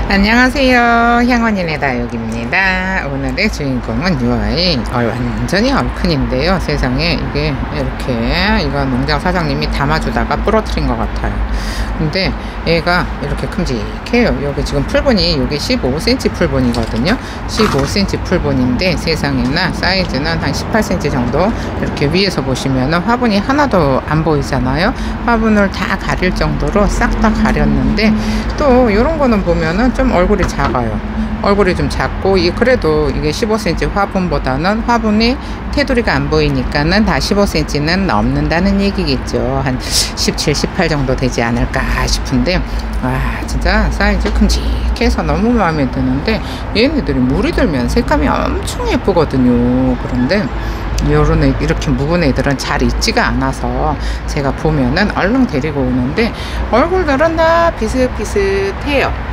안녕하세요. 향원이네 다육입니다. 오늘의 주인공은 이 아이 완전히 얼큰인데요. 세상에 이게 이렇게 이거 농장 사장님이 담아주다가 부러뜨린 것 같아요. 근데 얘가 이렇게 큼직해요. 여기 지금 풀분이 여기 15cm 풀분이거든요. 15cm 풀분인데 세상에나 사이즈는 한 18cm 정도. 이렇게 위에서 보시면은 화분이 하나도 안 보이잖아요. 화분을 다 가릴 정도로 싹 다 가렸는데 또 이런 거는 보면은 좀 얼굴이 작아요. 얼굴이 좀 작고 그래도 이게 15cm 화분보다는 화분이 테두리가 안 보이니까는 다 15cm는 넘는다는 얘기겠죠. 한 17, 18 정도 되지 않을까 싶은데 와 진짜 사이즈 큼직해서 너무 마음에 드는데 얘네들이 물이 들면 색감이 엄청 예쁘거든요. 그런데 요런 애 이렇게 묵은 애들은 잘 있지가 않아서 제가 보면은 얼른 데리고 오는데 얼굴들은 다 비슷비슷해요.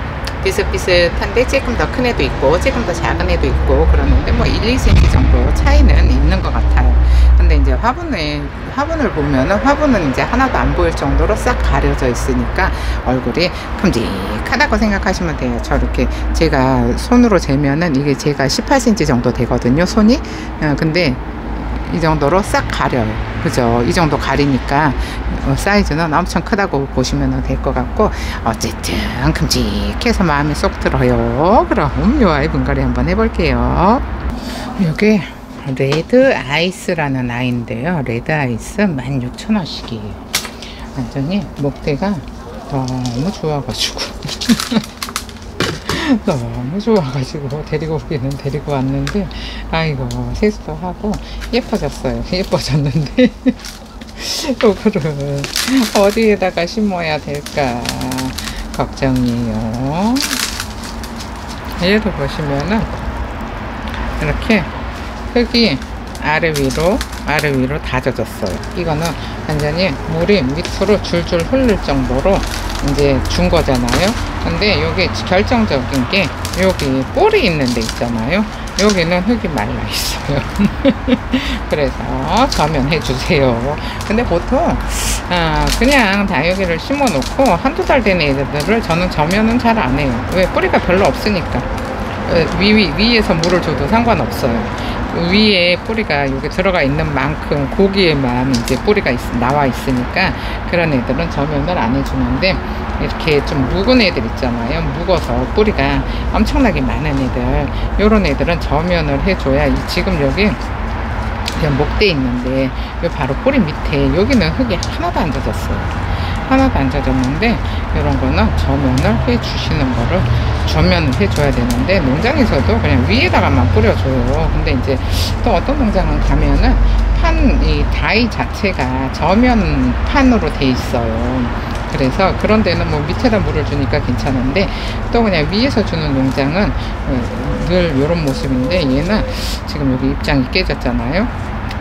비슷비슷한데 조금 더 큰 애도 있고 조금 더 작은 애도 있고 그러는데 뭐 1, 2cm 정도 차이는 있는 것 같아요. 근데 이제 화분을 보면은 화분은 이제 하나도 안 보일 정도로 싹 가려져 있으니까 얼굴이 큼직하다고 생각하시면 돼요. 저렇게 제가 손으로 재면은 이게 제가 18cm 정도 되거든요, 손이. 근데 이 정도로 싹 가려요. 그죠? 이 정도 가리니까 사이즈는 엄청 크다고 보시면 될 것 같고 어쨌든 큼직해서 마음에 쏙 들어요. 그럼 요 아이 분갈이 한번 해볼게요. 이게 레드 아이스라는 아이인데요. 레드 아이스 16,000원씩이에요. 완전히 목대가 너무 좋아가지고 너무 좋아가지고 데리고 오기는 데리고 왔는데 아이고 세수도 하고 예뻐졌는데 요거를 어디에다가 심어야 될까 걱정이에요. 얘도 보시면은 이렇게 흙이 아래 위로 다 젖었어요. 이거는 완전히 물이 밑으로 줄줄 흐를 정도로 이제 준 거잖아요. 근데 여기 결정적인 게 여기 뿌리 있는 데 있잖아요. 여기는 흙이 말라 있어요. 그래서 저면해 주세요. 근데 보통 그냥 다육이를 심어 놓고 한두 달 된 애들을 저는 저면은 잘 안 해요. 왜? 뿌리가 별로 없으니까. 위에서 물을 줘도 상관없어요. 위에 뿌리가 여기 들어가 있는 만큼 고기에만 이제 뿌리가 나와 있으니까 그런 애들은 저면을 안 해주는데 이렇게 좀 묵은 애들 있잖아요. 묵어서 뿌리가 엄청나게 많은 애들, 요런 애들은 저면을 해줘야 지금 여기 그냥 목대 있는데 요 바로 뿌리 밑에 여기는 흙이 하나도 안 젖었어요. 하나도 안 젖었는데 이런 거는 저면을 해 주시는 거를 저면을 해줘야 되는데 농장에서도 그냥 위에다가만 뿌려줘요. 근데 이제 또 어떤 농장은 가면은 이 다이 자체가 저면판으로 돼 있어요. 그래서 그런 데는 뭐 밑에다 물을 주니까 괜찮은데 또 그냥 위에서 주는 농장은 늘 이런 모습인데 얘는 지금 여기 입장이 깨졌잖아요.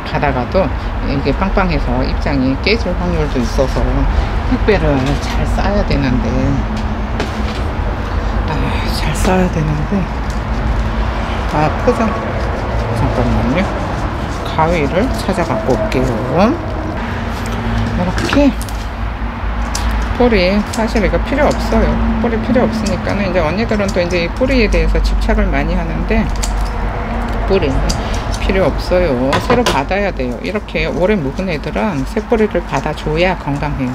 가다가도 이게 빵빵해서 입장이 깨질 확률도 있어서 흙배를 잘 쌓아야 되는데 포장 잠깐만요. 가위를 찾아 갖고 올게요. 이렇게 뿌리 사실 이거 필요 없어요. 뿌리 필요 없으니까는 이제 언니들은 또 이제 이 뿌리에 대해서 집착을 많이 하는데 뿌리는 필요 없어요. 새로 받아야 돼요. 이렇게 오래 묵은 애들은 새뿌리를 받아줘야 건강해요.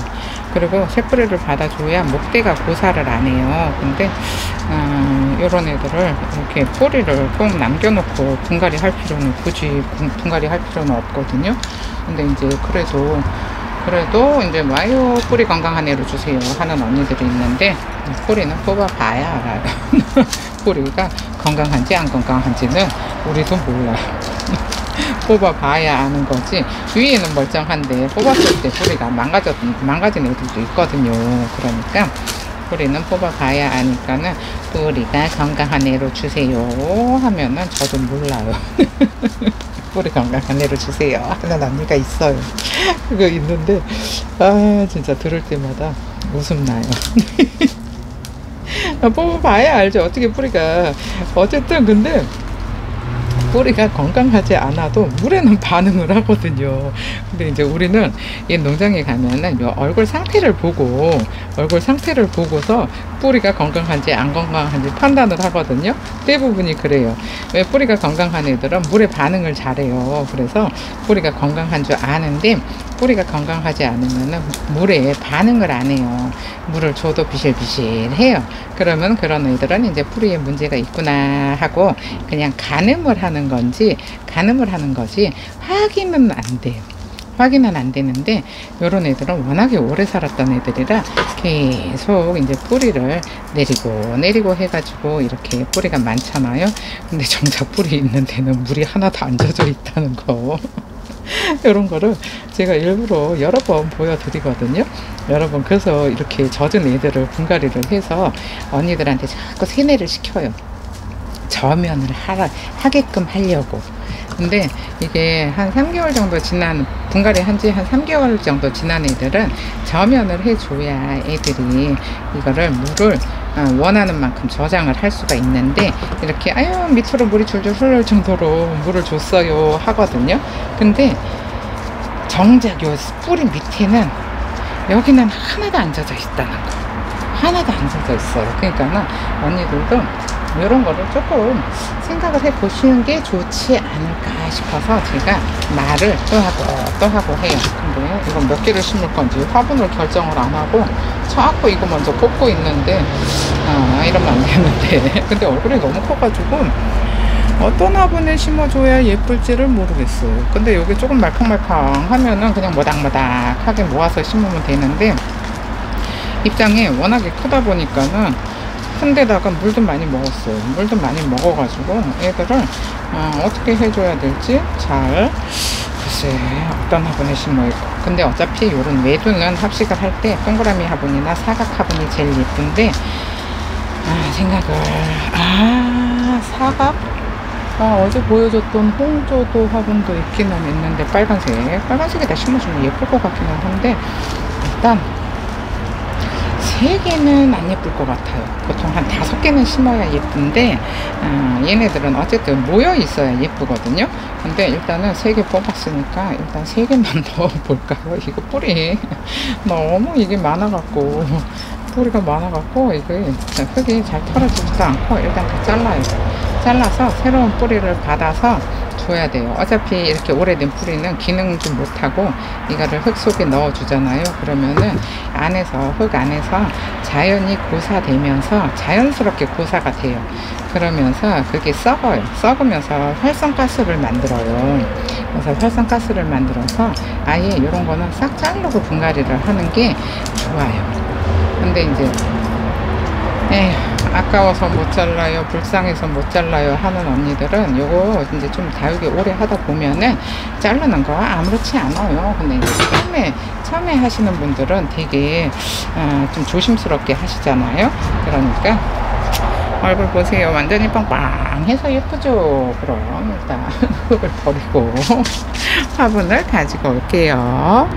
그리고 새뿌리를 받아줘야 목대가 고사를 안 해요. 근데 이런 애들을 이렇게 뿌리를 꼭 남겨놓고 분갈이 할 필요는 굳이 분갈이 할 필요는 없거든요. 근데 이제 그래도 이제 와요 뿌리 건강한 애로 주세요 하는 언니들이 있는데 뿌리는 뽑아봐야 알아요. 뿌리가 건강한지 안 건강한지는 우리도 몰라요. 뽑아봐야 아는 거지 위에는 멀쩡한데 뽑았을 때 뿌리가 망가진 애들도 있거든요. 그러니까 뿌리는 뽑아봐야 아니까는 뿌리가 건강한 애로 주세요 하면은 저도 몰라요. 뿌리 건강한 애로 주세요 하는 언니가 있어요. 그거 있는데 진짜 들을 때마다 웃음 나요. 뽑아봐야 알죠. 어떻게 뿌리가 어쨌든 근데 뿌리가 건강하지 않아도 물에는 반응을 하거든요. 근데 이제 우리는 이 농장에 가면은 요 얼굴 상태를 보고서 뿌리가 건강한지 안 건강한지 판단을 하거든요. 대부분이 그래요. 왜 뿌리가 건강한 애들은 물에 반응을 잘해요. 그래서 뿌리가 건강한 줄 아는데 뿌리가 건강하지 않으면은 물에 반응을 안 해요. 물을 줘도 비실비실해요. 그러면 그런 애들은 이제 뿌리에 문제가 있구나 하고 그냥 가늠을 하는 거지 확인은 안 돼요. 확인은 안 되는데 요런 애들은 워낙에 오래 살았던 애들이라 계속 이제 뿌리를 내리고 해가지고 이렇게 뿌리가 많잖아요. 근데 정작 뿌리 있는 데는 물이 하나도 안 젖어 있다는 거. 이런 거를 제가 일부러 여러 번 보여드리거든요. 여러분, 그래서 이렇게 젖은 애들을 분갈이를 해서 언니들한테 자꾸 세뇌를 시켜요. 저면을 하게끔 하려고. 근데 이게 한 3개월 정도 지난, 분갈이 한지 한 3개월 정도 지난 애들은 저면을 해줘야 애들이 이거를 물을 원하는 만큼 저장을 할 수가 있는데, 이렇게 아유 밑으로 물이 줄줄 흐를 정도로 물을 줬어요 하거든요. 근데 정작 요 뿌리 밑에는 여기는 하나도 안 젖어 있다는 거. 하나도 안 젖어 있어요. 그러니까는 언니들도 이런 거를 조금 생각을 해 보시는 게 좋지 않을까 싶어서 제가 말을 또 하고 해요. 근데 이건 몇 개를 심을 건지 화분을 결정을 안 하고 자꾸 이거 먼저 뽑고 있는데 이러면 안 되는데 근데 얼굴이 너무 커가지고 어떤 화분에 심어줘야 예쁠지를 모르겠어요. 근데 여기 조금 말캉말캉 하면은 그냥 모닥모닥하게 모아서 심으면 되는데, 입장이 워낙에 크다 보니까는 큰 데다가 물도 많이 먹었어요. 물도 많이 먹어가지고 애들을 어떻게 해줘야 될지 잘 글쎄 어떤 화분에 심어야. 근데 어차피 요런 외두는 합식을 할 때 동그라미 화분이나 사각 화분이 제일 예쁜데 생각을 사각? 어제 보여줬던 홍조도 화분도 있기는 있는데 빨간색에다 심어주면 예쁠 것 같기는 한데, 일단 3개는 안 예쁠 것 같아요. 보통 한 5개는 심어야 예쁜데 얘네들은 어쨌든 모여 있어야 예쁘거든요. 근데 일단은 3개 뽑았으니까 일단 3개만 넣어볼까요? 이거 뿌리 너무 이게 많아갖고 뿌리가 많아갖고 이게 흙이 잘 털어지지도 않고 일단 다 잘라서 새로운 뿌리를 받아서 줘야 돼요. 어차피 이렇게 오래된 뿌리는 기능 좀 못하고 이거를 흙 속에 넣어 주잖아요. 그러면은 흙 안에서 자연이 고사되면서 자연스럽게 고사가 돼요. 그러면서 그게 썩으면서 활성가스를 만들어요. 그래서 활성가스를 만들어서 아예 이런 거는 싹 자르고 분갈이를 하는 게 좋아요. 근데 이제 아까워서 못 잘라요, 불쌍해서 못 잘라요 하는 언니들은 요거 이제 좀 다육이 오래 하다 보면은 자르는 거 아무렇지 않아요. 근데 이제 처음에 하시는 분들은 되게 좀 조심스럽게 하시잖아요. 그러니까 얼굴 보세요. 완전히 빵빵해서 예쁘죠? 그럼 일단 흙을 버리고 화분을 가지고 올게요.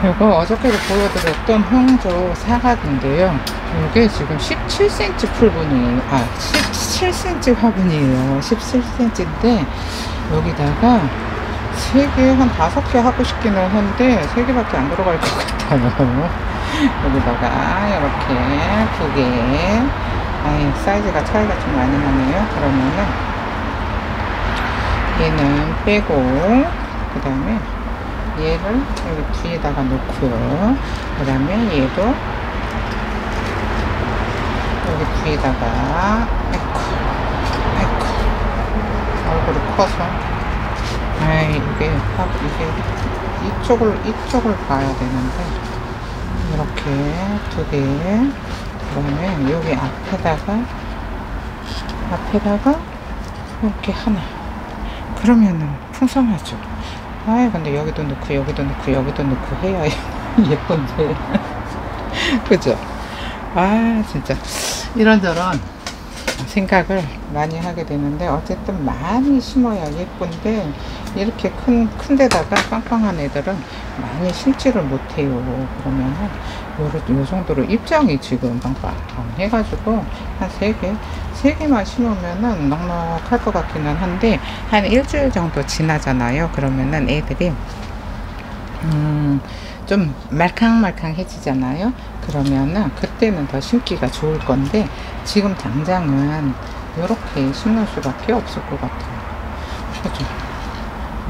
이거 어저께도 보여드렸던 홍조 사각인데요. 이게 지금 17cm 풀분이에요. 17cm 화분이에요. 17cm인데 여기다가 3개, 한 5개 하고 싶기는 한데 3개밖에 안 들어갈 것 같아요. 여기다가 이렇게 2개. 사이즈가 차이가 좀 많이 나네요. 그러면은 얘는 빼고 그 다음에 얘를 여기 뒤에다가 놓고요. 그 다음에 얘도 여기 뒤에다가 얼굴이 커서 이게 이쪽을 봐야 되는데 이렇게 2개. 그러면 여기 앞에다가 이렇게 하나. 그러면은 풍성하죠. 근데 여기도 넣고 해야 예쁜데. 그죠? 진짜 이런저런 생각을 많이 하게 되는데, 어쨌든 많이 심어야 예쁜데 이렇게 큰 데다가 빵빵한 애들은 많이 심지를 못해요. 그러면은 요 정도로 입장이 지금 빵빵 해가지고 한 3개 3개만 심으면은 넉넉할 것 같기는 한데 한 일주일 정도 지나잖아요. 그러면은 애들이 좀 말캉말캉해지잖아요. 그러면은 그때는 더 심기가 좋을 건데 지금 당장은 이렇게 심는 수밖에 없을 것 같아요. 그죠?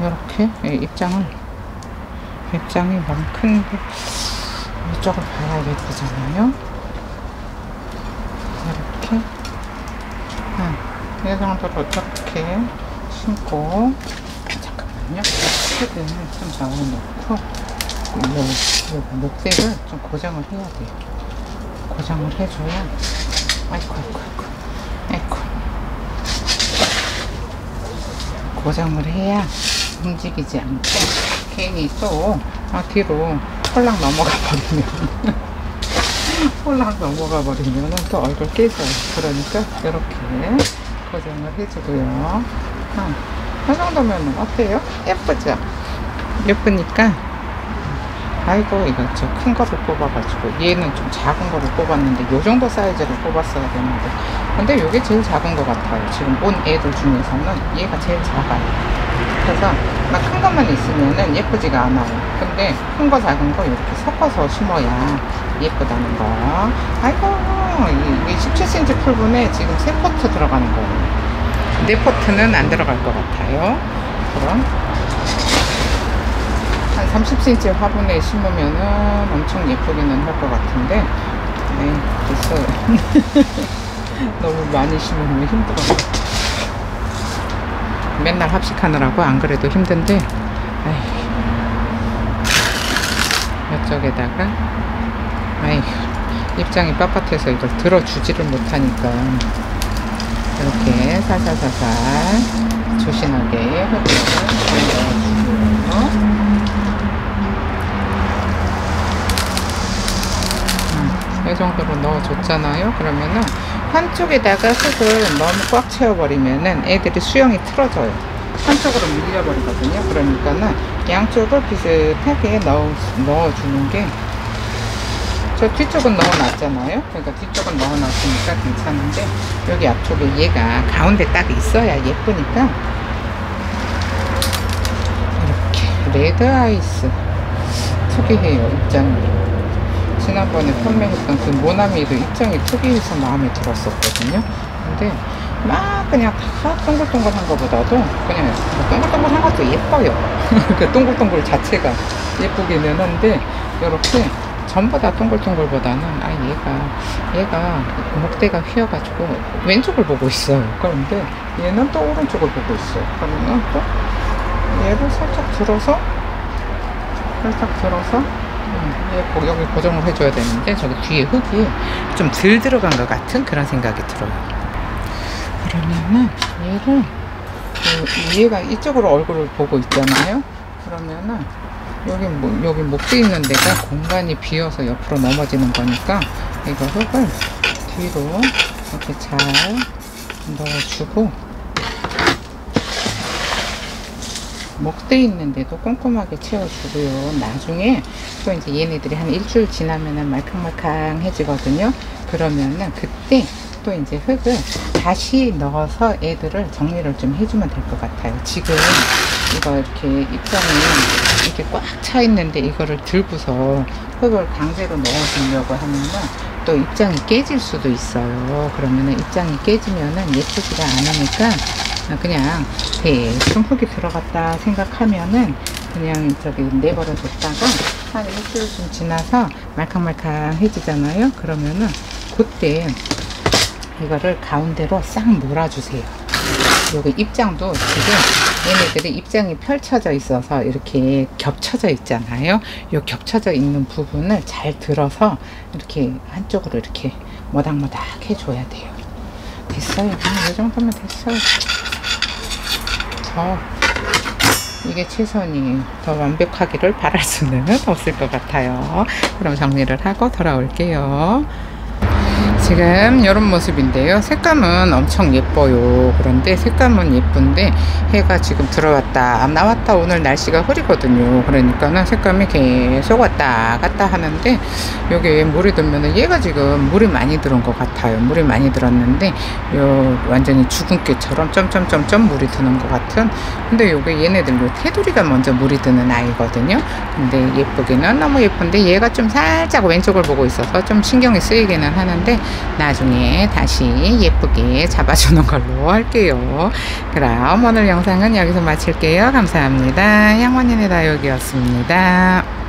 이렇게 입장이 너무 큰데 이쪽을 봐야겠잖아요. 이렇게 이 정도로 이렇게 심고, 잠깐만요. 흙을 좀 넣어놓고 요 목대를 좀 고정을 해야 돼요. 고정을 해줘야, 아이고 고정을 해야 움직이지 않고, 괜히 또 뒤로 홀랑 넘어가 버리면 또 얼굴 깨져요. 그러니까 이렇게 고정을 해주고요. 이 정도면 어때요? 예쁘죠? 예쁘니까, 아이고 이거 저 큰 거를 뽑아가지고, 얘는 좀 작은 거를 뽑았는데 요 정도 사이즈를 뽑았어야 되는데, 근데 요게 제일 작은 것 같아요. 지금 온 애들 중에서는 얘가 제일 작아요. 그래서 막 큰 것만 있으면은 예쁘지가 않아요. 근데 큰 거 작은 거 이렇게 섞어서 심어야 예쁘다는 거. 아이고, 이 17cm 풀분에 지금 3포트 들어가는 거예요. 4포트는 안 들어갈 것 같아요. 그럼 한 30cm 화분에 심으면은 엄청 예쁘기는 할 것 같은데, 됐어요. 너무 많이 심으면 힘들어요. 맨날 합식하느라고 안 그래도 힘든데, 이쪽에다가 입장이 빳빳해서 이걸 들어주지를 못하니까 이렇게 살살살살 조신하게 흙을 넣어주고요. 이 정도로 넣어줬잖아요. 그러면은 한쪽에다가 흙을 너무 꽉 채워버리면은 애들이 수영이 틀어져요. 한쪽으로 밀려버리거든요. 그러니까는 양쪽을 비슷하게 넣어주는 게, 저 뒤쪽은 넣어놨잖아요. 그러니까 뒤쪽은 넣어놨으니까 괜찮은데, 여기 앞쪽에 얘가 가운데 딱 있어야 예쁘니까, 이렇게 레드 아이스 특이해요. 입장이 지난번에 판매했던 그 모나미도 입장이 특이해서 마음에 들었었거든요. 근데 막 그냥 다 동글동글한 것보다도 그냥 동글동글한 것도 예뻐요. 그 동글동글 자체가 예쁘기는 한데, 이렇게 전부 다 동글동글보다는 얘가 목대가 휘어가지고 왼쪽을 보고 있어요. 그런데 얘는 또 오른쪽을 보고 있어요. 그러면 또 얘를 살짝 들어서 여기 고정을 해줘야 되는데, 저기 뒤에 흙이 좀 덜 들어간 것 같은 그런 생각이 들어요. 그러면은 얘가 이쪽으로 얼굴을 보고 있잖아요. 그러면은 여기 목대 있는 데가 공간이 비어서 옆으로 넘어지는 거니까, 이거 흙을 뒤로 이렇게 잘 넣어주고, 목대 있는데도 꼼꼼하게 채워주고요. 나중에 또 이제 얘네들이 한 일주일 지나면은 말캉말캉해지거든요. 그러면은 그때 또 이제 흙을 다시 넣어서 애들을 정리를 좀 해주면 될 것 같아요. 지금 이거 이렇게 입장이 이렇게 꽉 차 있는데, 이거를 들고서 흙을 강제로 넣어주려고 하면은 또 입장이 깨질 수도 있어요. 그러면은 입장이 깨지면은 예쁘지가 않으니까, 그냥 대충 흙이 들어갔다 생각하면은 그냥 저기 내버려 뒀다가 한 일주일쯤 지나서 말캉말캉해지잖아요. 그러면은 그때 이거를 가운데로 싹 몰아주세요. 여기 입장도 지금 얘네들이 입장이 펼쳐져 있어서 이렇게 겹쳐져 있잖아요. 이 겹쳐져 있는 부분을 잘 들어서 이렇게 한쪽으로 이렇게 모닥모닥 해줘야 돼요. 됐어요. 이 정도면 됐어요. 이게 최선이에요. 더 완벽하기를 바랄 수는 없을 것 같아요. 그럼 정리를 하고 돌아올게요. 지금 이런 모습인데요. 색감은 엄청 예뻐요. 그런데 색감은 예쁜데 해가 지금 들어왔다 나왔다. 오늘 날씨가 흐리거든요. 그러니까는 색감이 계속 왔다 갔다 하는데 여기에 물이 들면은 얘가 지금 물이 많이 들은 것 같아요. 물이 많이 들었는데 요 완전히 죽은 깨처럼 점점점점 물이 드는 것 같은. 근데 요게 얘네들로 테두리가 먼저 물이 드는 아이거든요. 근데 예쁘기는 너무 예쁜데 얘가 좀 살짝 왼쪽을 보고 있어서 좀 신경이 쓰이기는 하는데 나중에 다시 예쁘게 잡아주는 걸로 할게요. 그럼 오늘 영상은 여기서 마칠게요. 감사합니다. 양원인의 다육이었습니다.